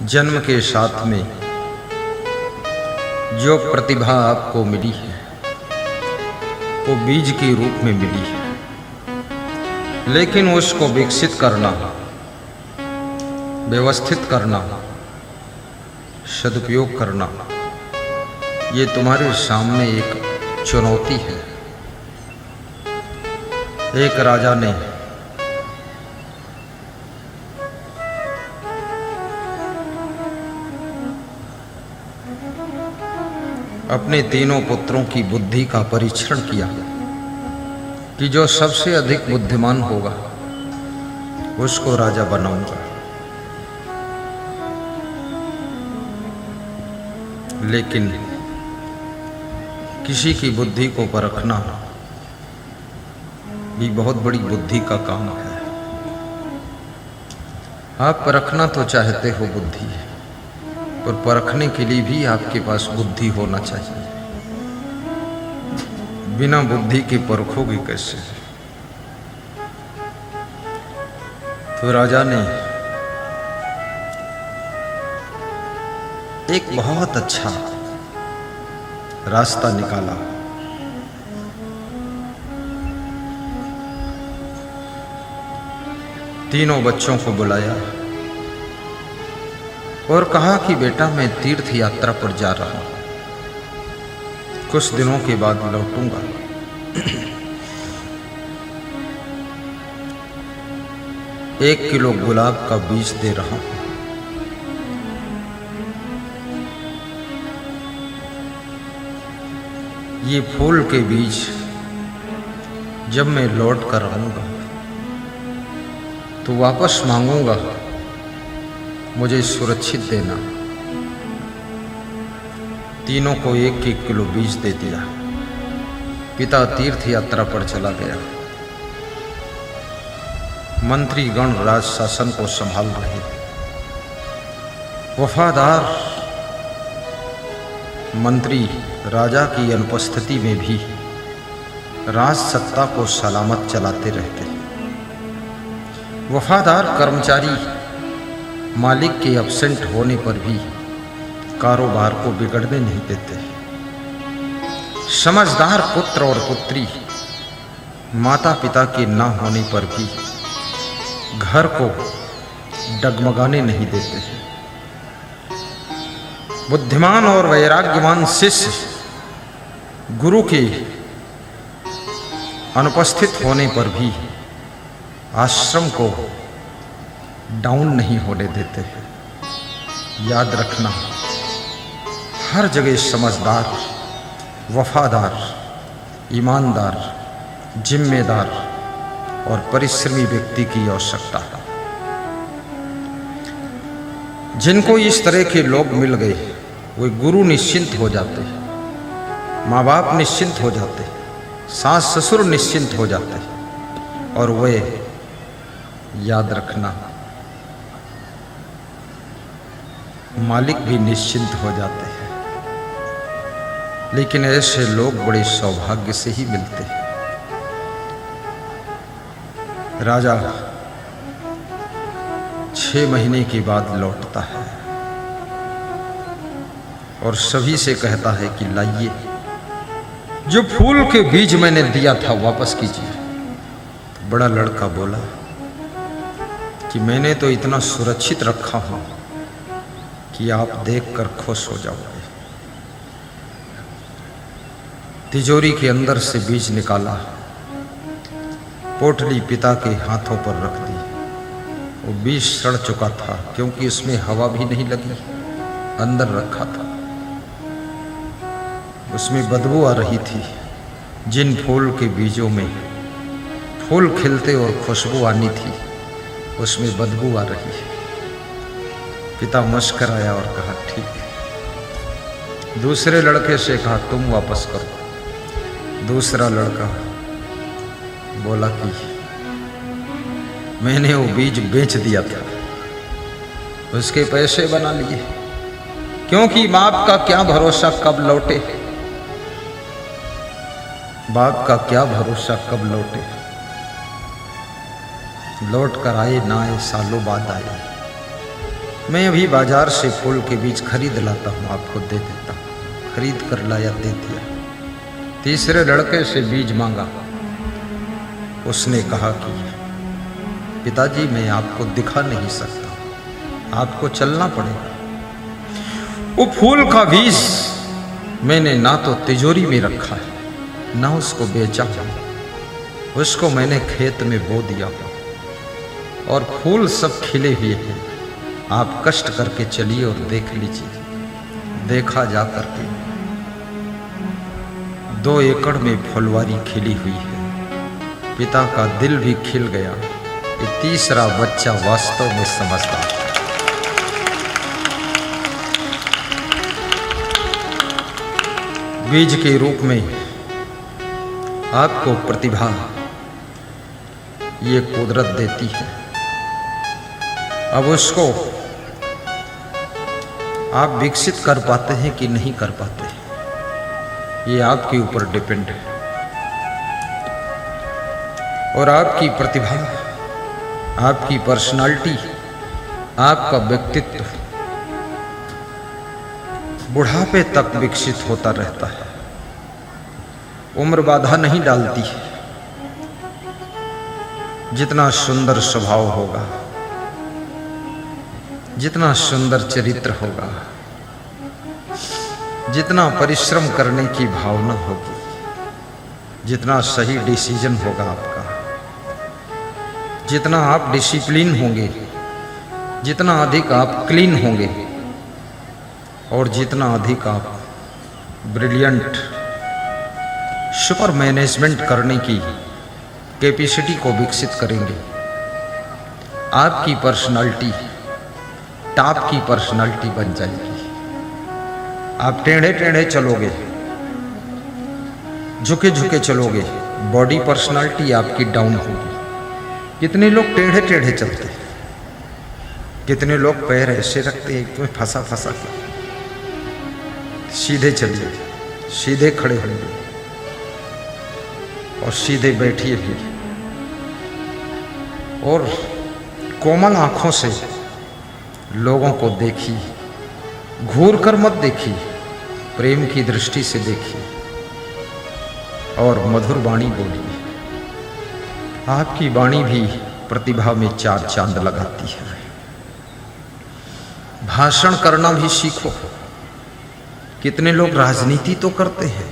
जन्म के साथ में जो प्रतिभा आपको मिली है वो बीज के रूप में मिली है, लेकिन उसको विकसित करना, व्यवस्थित करना, सदुपयोग करना, ये तुम्हारे सामने एक चुनौती है। एक राजा ने अपने तीनों पुत्रों की बुद्धि का परीक्षण किया कि जो सबसे अधिक बुद्धिमान होगा उसको राजा बनाऊंगा। लेकिन किसी की बुद्धि को परखना भी बहुत बड़ी बुद्धि का काम है। आप परखना तो चाहते हो बुद्धि, पर परखने के लिए भी आपके पास बुद्धि होना चाहिए। बिना बुद्धि के परखोगे कैसे? तो राजा ने एक बहुत अच्छा रास्ता निकाला। तीनों बच्चों को बुलाया और कहा कि बेटा, मैं तीर्थ यात्रा पर जा रहा हूं, कुछ दिनों के बाद लौटूंगा। एक किलो गुलाब का बीज दे रहा हूं। ये फूल के बीज जब मैं लौट कर आऊंगा तो वापस मांगूंगा, मुझे सुरक्षित देना। तीनों को एक एक किलो बीज दे दिया। पिता तीर्थ यात्रा पर चला गया। मंत्री गण राज शासन को संभाल रहे। वफादार मंत्री राजा की अनुपस्थिति में भी राज सत्ता को सलामत चलाते रहते। वफादार कर्मचारी मालिक के एब्सेंट होने पर भी कारोबार को बिगड़ने नहीं देते। समझदार पुत्र और पुत्री माता पिता के ना होने पर भी घर को डगमगाने नहीं देते। बुद्धिमान और वैराग्यवान शिष्य गुरु के अनुपस्थित होने पर भी आश्रम को डाउन नहीं होने देते। याद रखना, हर जगह समझदार, वफादार, ईमानदार, जिम्मेदार और परिश्रमी व्यक्ति की आवश्यकता है। जिनको इस तरह के लोग मिल गए वे गुरु निश्चिंत हो जाते, माँ बाप निश्चिंत हो जाते, सास ससुर निश्चिंत हो जाते, और वे, याद रखना, मालिक भी निश्चिंत हो जाते हैं। लेकिन ऐसे लोग बड़े सौभाग्य से ही मिलते हैं। राजा 6 महीने के बाद लौटता है और सभी से कहता है कि लाइए, जो फूल के बीज मैंने दिया था वापस कीजिए। बड़ा लड़का बोला कि मैंने तो इतना सुरक्षित रखा हूं कि आप देखकर खुश हो जाओगे। तिजोरी के अंदर से बीज निकाला, पोटली पिता के हाथों पर रख दी। वो बीज सड़ चुका था क्योंकि उसमें हवा भी नहीं लगी, अंदर रखा था। उसमें बदबू आ रही थी। जिन फूल के बीजों में फूल खिलते और खुशबू आनी थी, उसमें बदबू आ रही है। पिता मुस्कुराया और कहा ठीक है। दूसरे लड़के से कहा तुम वापस करो। दूसरा लड़का बोला कि मैंने वो बीज बेच दिया था, उसके पैसे बना लिए, क्योंकि बाप का क्या भरोसा कब लौटे, बाप का क्या भरोसा कब लौटे। लौट कर आए ना आए, सालों बाद आए। मैं अभी बाजार से फूल के बीज खरीद लाता हूँ, आपको दे देता हूँ। खरीद कर लाया, दे दिया। तीसरे लड़के से बीज मांगा। उसने कहा कि पिताजी मैं आपको दिखा नहीं सकता, आपको चलना पड़ेगा। वो फूल का बीज मैंने ना तो तिजोरी में रखा है, ना उसको बेचा, उसको मैंने खेत में बो दिया और फूल सब खिले हुए हैं। आप कष्ट करके चलिए और देख लीजिए। देखा जा करके 2 एकड़ में फुलवारी खिली हुई है। पिता का दिल भी खिल गया कि तीसरा बच्चा वास्तव में समझदार है। बीज के रूप में आपको प्रतिभा ये कुदरत देती है। अब उसको आप विकसित कर पाते हैं कि नहीं कर पाते, ये आपके ऊपर डिपेंड है। और आपकी प्रतिभा, आपकी पर्सनालिटी, आपका व्यक्तित्व बुढ़ापे तक विकसित होता रहता है। उम्र बाधा नहीं डालती है। जितना सुंदर स्वभाव होगा, जितना सुंदर चरित्र होगा, जितना परिश्रम करने की भावना होगी, जितना सही डिसीजन होगा आपका, जितना आप डिसिप्लिन होंगे, जितना अधिक आप क्लीन होंगे और जितना अधिक आप ब्रिलियंट सुपर मैनेजमेंट करने की कैपेसिटी को विकसित करेंगे, आपकी पर्सनालिटी टॉप की पर्सनालिटी बन जाएगी। आप टेढ़े टेढ़े चलोगे, झुके झुके चलोगे, बॉडी पर्सनालिटी आपकी डाउन होगी। कितने लोग टेढ़े टेढ़े चलते हैं, कितने लोग पैर ऐसे रखते हैं तो फंसा फंसा के। सीधे चलिए, सीधे खड़े होंगे और सीधे बैठिए भी, और कोमल आंखों से लोगों को देखिए, घूर कर मत देखिए, प्रेम की दृष्टि से देखिए और मधुर वाणी बोलिए। आपकी वाणी भी प्रतिभा में 4 चांद लगाती है। भाषण करना भी सीखो। कितने लोग राजनीति तो करते हैं,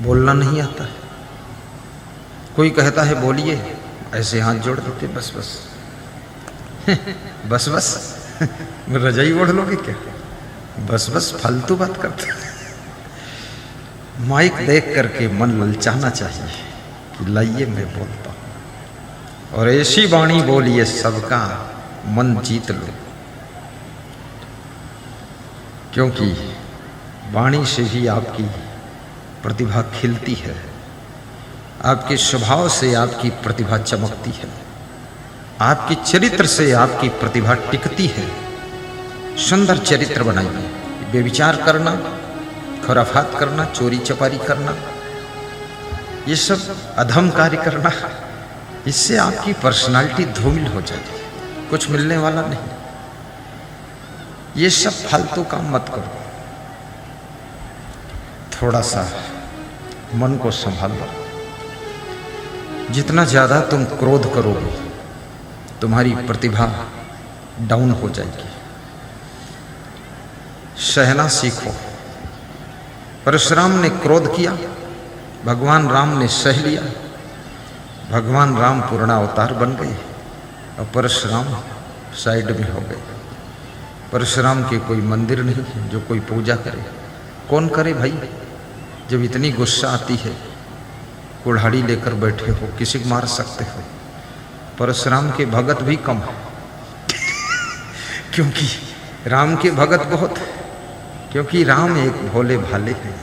बोलना नहीं आता है। कोई कहता है बोलिए, ऐसे हाथ जोड़ देते, बस बस बस बस रजाई ओढ़ लोगे क्या, बस बस फालतू बात करते। माइक देख करके मन ललचाना चाहिए कि लाइए मैं बोलता हूं, और ऐसी वाणी बोलिए सबका मन जीत लो। क्योंकि वाणी से ही आपकी प्रतिभा खिलती है, आपके स्वभाव से आपकी प्रतिभा चमकती है, आपके चरित्र से आपकी प्रतिभा टिकती है। सुंदर चरित्र बनाइए। बेविचार करना, खुराफात करना, चोरी चपारी करना, ये सब अधम कार्य करना, इससे आपकी पर्सनालिटी धूमिल हो जाएगी, कुछ मिलने वाला नहीं। ये सब फालतू काम मत करो। थोड़ा सा मन को संभालो। जितना ज्यादा तुम क्रोध करोगे, तुम्हारी प्रतिभा डाउन हो जाएगी। सहना सीखो। परशुराम ने क्रोध किया, भगवान राम ने सह लिया। भगवान राम पूर्णावतार बन गए और परशुराम साइड में हो गए। परशुराम के कोई मंदिर नहीं है जो कोई पूजा करे। कौन करे भाई, जब इतनी गुस्सा आती है, कुल्हाड़ी लेकर बैठे हो, किसी को मार सकते हो। परशुराम के भगत भी कम है क्योंकि राम के भगत बहुत है, क्योंकि राम एक भोले भाले हैं।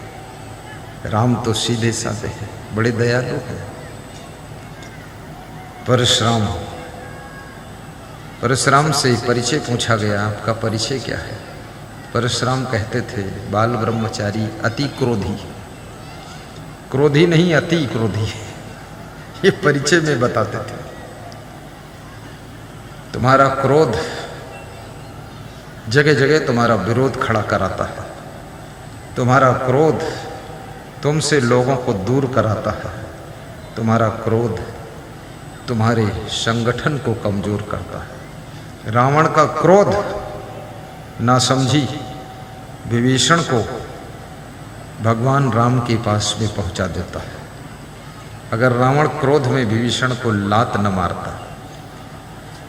राम तो सीधे साधे हैं, बड़े दयालु हैं। परशुराम से परिचय पूछा गया, आपका परिचय क्या है? परशुराम कहते थे, बाल ब्रह्मचारी, अति क्रोधी। क्रोधी नहीं, अति क्रोधी, ये परिचय में बताते थे। तुम्हारा क्रोध जगह जगह तुम्हारा विरोध खड़ा कराता है। तुम्हारा क्रोध तुमसे लोगों को दूर कराता है। तुम्हारा क्रोध तुम्हारे संगठन को कमजोर करता है। रावण का क्रोध नासमझी विभीषण को भगवान राम के पास में पहुंचा देता है। अगर रावण क्रोध में विभीषण को लात न मारता,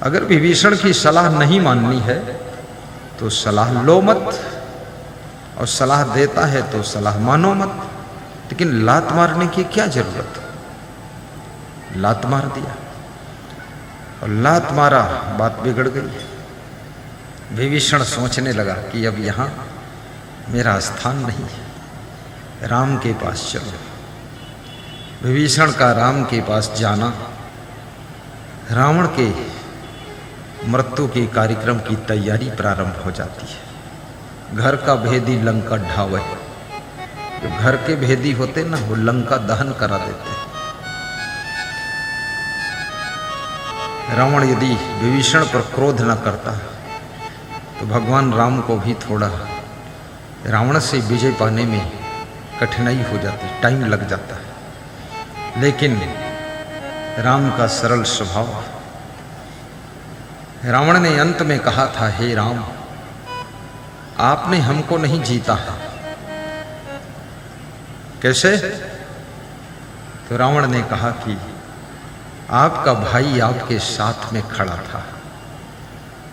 अगर विभीषण की सलाह नहीं माननी है तो सलाह लो मत, और सलाह देता है तो सलाह मानो मत। लेकिन लात मारने की क्या जरूरत? लात मार दिया और लात मारा, बात बिगड़ गई। विभीषण सोचने लगा कि अब यहाँ मेरा स्थान नहीं है, राम के पास चलो। विभीषण का राम के पास जाना रावण के मृत्यु के कार्यक्रम की तैयारी प्रारंभ हो जाती है। घर का भेदी लंका ढावे, जो घर के भेदी होते ना वो लंका दहन करा देते। रावण यदि विभीषण पर क्रोध न करता तो भगवान राम को भी थोड़ा रावण से विजय पाने में कठिनाई हो जाती, टाइम लग जाता है। लेकिन राम का सरल स्वभाव, रावण ने अंत में कहा था, हे राम, आपने हमको नहीं जीता है। कैसे? तो रावण ने कहा कि आपका भाई आपके साथ में खड़ा था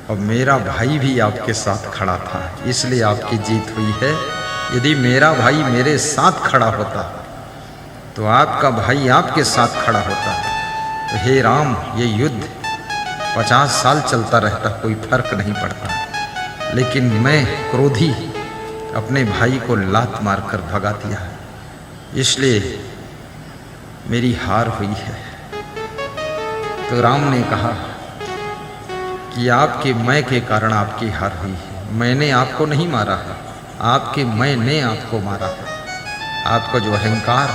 और मेरा भाई भी आपके साथ खड़ा था, इसलिए आपकी जीत हुई है। यदि मेरा भाई मेरे साथ खड़ा होता तो आपका भाई आपके साथ खड़ा होता। तो हे राम, ये युद्ध 50 साल चलता रहता, कोई फर्क नहीं पड़ता। लेकिन मैं क्रोधी अपने भाई को लात मारकर भगा दिया, इसलिए मेरी हार हुई है। तो राम ने कहा कि आपके मैं के कारण आपकी हार हुई है। मैंने आपको नहीं मारा है, आपके मैं ने आपको मारा है। आपका जो अहंकार,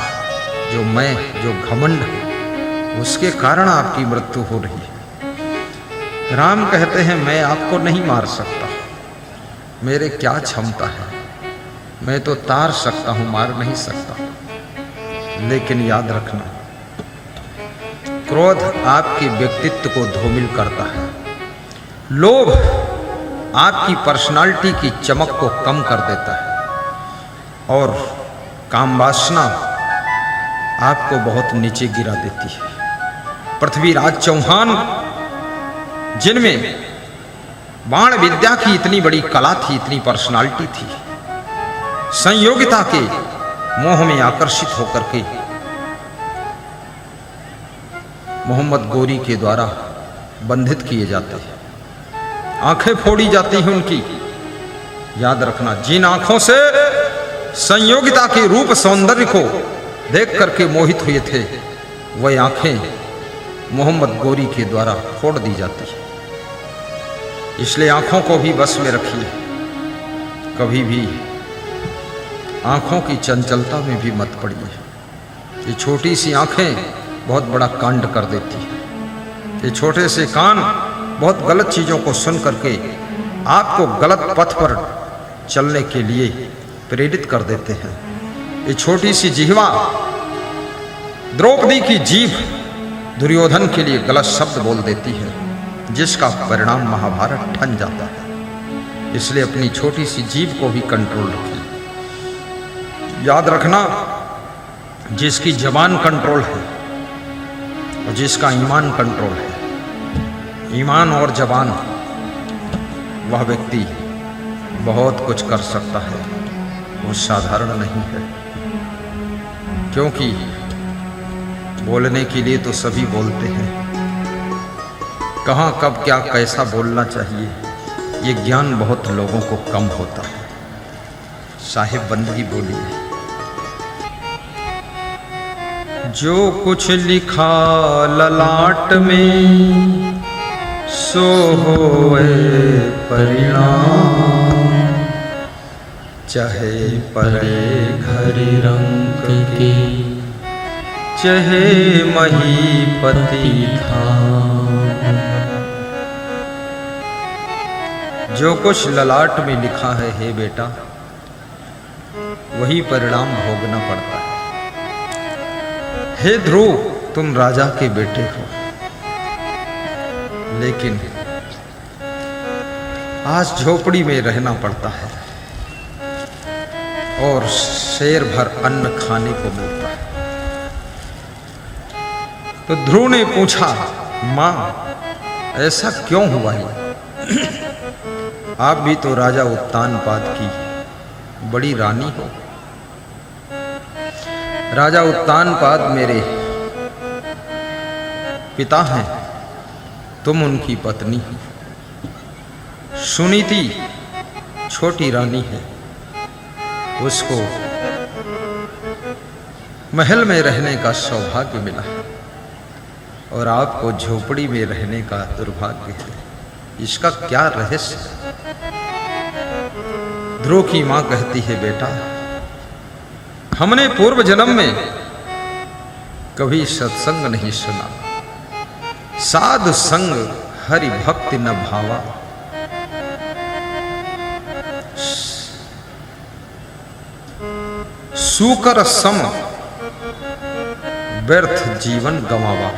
जो मैं, जो घमंड, उसके कारण आपकी मृत्यु हो रही है। राम कहते हैं मैं आपको नहीं मार सकता, मेरे क्या क्षमता है, मैं तो तार सकता हूं, मार नहीं सकता। लेकिन याद रखना, क्रोध आपके व्यक्तित्व को धूमिल करता है। लोभ आपकी पर्सनालिटी की चमक को कम कर देता है और काम वासना आपको बहुत नीचे गिरा देती है। पृथ्वीराज चौहान, जिनमें बाण विद्या की इतनी बड़ी कला थी, इतनी पर्सनालिटी थी, संयोगिता के मोह में आकर्षित होकर के मोहम्मद गोरी के द्वारा बंधित किए जाते हैं, आंखें फोड़ी जाती हैं उनकी। याद रखना, जिन आंखों से संयोगिता के रूप सौंदर्य को देख करके मोहित हुए थे, वह आंखें मोहम्मद गोरी के द्वारा फोड़ दी जाती है। इसलिए आंखों को भी बस में रखिए, कभी भी आंखों की चंचलता में भी मत पड़िए। ये छोटी सी आंखें बहुत बड़ा कांड कर देती है। ये छोटे से कान बहुत गलत चीज़ों को सुन करके आपको गलत पथ पर चलने के लिए प्रेरित कर देते हैं। ये छोटी सी जिह्वा, द्रौपदी की जीभ दुर्योधन के लिए गलत शब्द बोल देती है, जिसका परिणाम महाभारत ठन जाता है। इसलिए अपनी छोटी सी जीभ को भी कंट्रोल रखिए। याद रखना, जिसकी जबान कंट्रोल है और जिसका ईमान कंट्रोल है, ईमान और जबान, वह व्यक्ति बहुत कुछ कर सकता है, वो साधारण नहीं है। क्योंकि बोलने के लिए तो सभी बोलते हैं, कहाँ कब क्या कैसा बोलना चाहिए, ये ज्ञान बहुत लोगों को कम होता है। साहिब बंदगी बोलिए, जो कुछ लिखा ललाट में सो होए परिणाम, चाहे पड़े घर रंग के, चाहे महीपति था। जो कुछ ललाट में लिखा है हे बेटा, वही परिणाम भोगना पड़ता है। हे ध्रुव, तुम राजा के बेटे हो, लेकिन आज झोपड़ी में रहना पड़ता है और शेर भर अन्न खाने को मिलता है। तो ध्रुव ने पूछा, मां ऐसा क्यों हुआ ये? आप भी तो राजा उत्तानपाद की बड़ी रानी हो। राजा उत्तानपाद मेरे पिता हैं, तुम उनकी पत्नी हो। सुनीति छोटी रानी है, उसको महल में रहने का सौभाग्य मिला है और आपको झोपड़ी में रहने का दुर्भाग्य है। इसका क्या रहस्य है? ध्रुव की मां कहती है, बेटा हमने पूर्व जन्म में कभी सत्संग नहीं सुना, साधु संग हरि भक्ति न भावा, सूकर सम व्यर्थ जीवन गंवावा।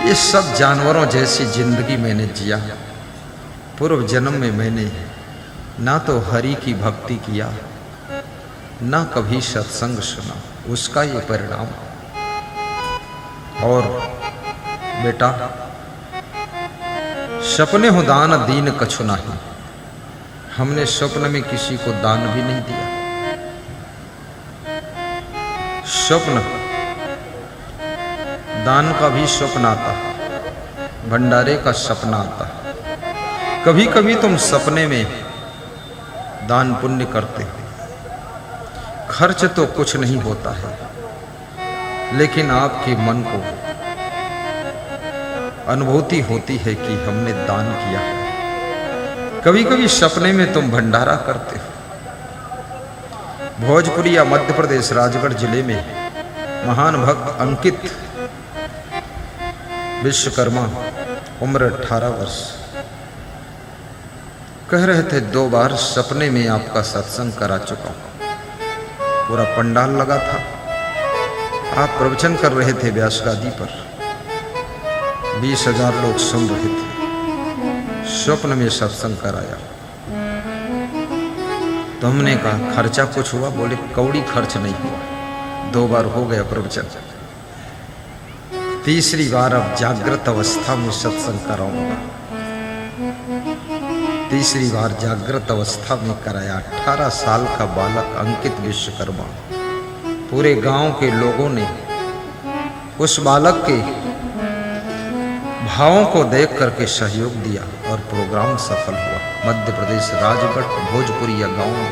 ये सब जानवरों जैसी जिंदगी मैंने जिया। पूर्व जन्म में मैंने ना तो हरि की भक्ति किया, ना कभी सत्संग सुना, उसका ये परिणाम। और बेटा सपने हो दान दीन कछु नहीं, हमने स्वप्न में किसी को दान भी नहीं दिया। स्वप्न दान का भी स्वप्न आता है, भंडारे का सपना आता है। कभी कभी तुम सपने में दान पुण्य करते हो, खर्च तो कुछ नहीं होता है, लेकिन आपके मन को अनुभूति होती है कि हमने दान किया है। कभी कभी सपने में तुम भंडारा करते हो। भोजपुरी या मध्य प्रदेश राजगढ़ जिले में महान भक्त अंकित विश्वकर्मा, उम्र 18 वर्ष, कह रहे थे 2 बार सपने में आपका सत्संग करा चुका हूं। पूरा पंडाल लगा था, आप प्रवचन कर रहे थे व्यास गादी पर, 20,000 लोग सुन रहे थे। स्वप्न में सत्संग कराया तो हमने कहा खर्चा कुछ हुआ? बोले कौड़ी खर्च नहीं हुआ, 2 बार हो गया प्रवचन, 3री बार अब जागृत अवस्था में सत्संग कराऊंगा। 3री बार जागृत अवस्था में कराया। 18 साल का बालक अंकित विश्वकर्मा, पूरे गांव के लोगों ने उस बालक के भावों को देख करके सहयोग दिया और प्रोग्राम सफल हुआ। मध्य प्रदेश राजगढ़ भोजपुरी या गांव में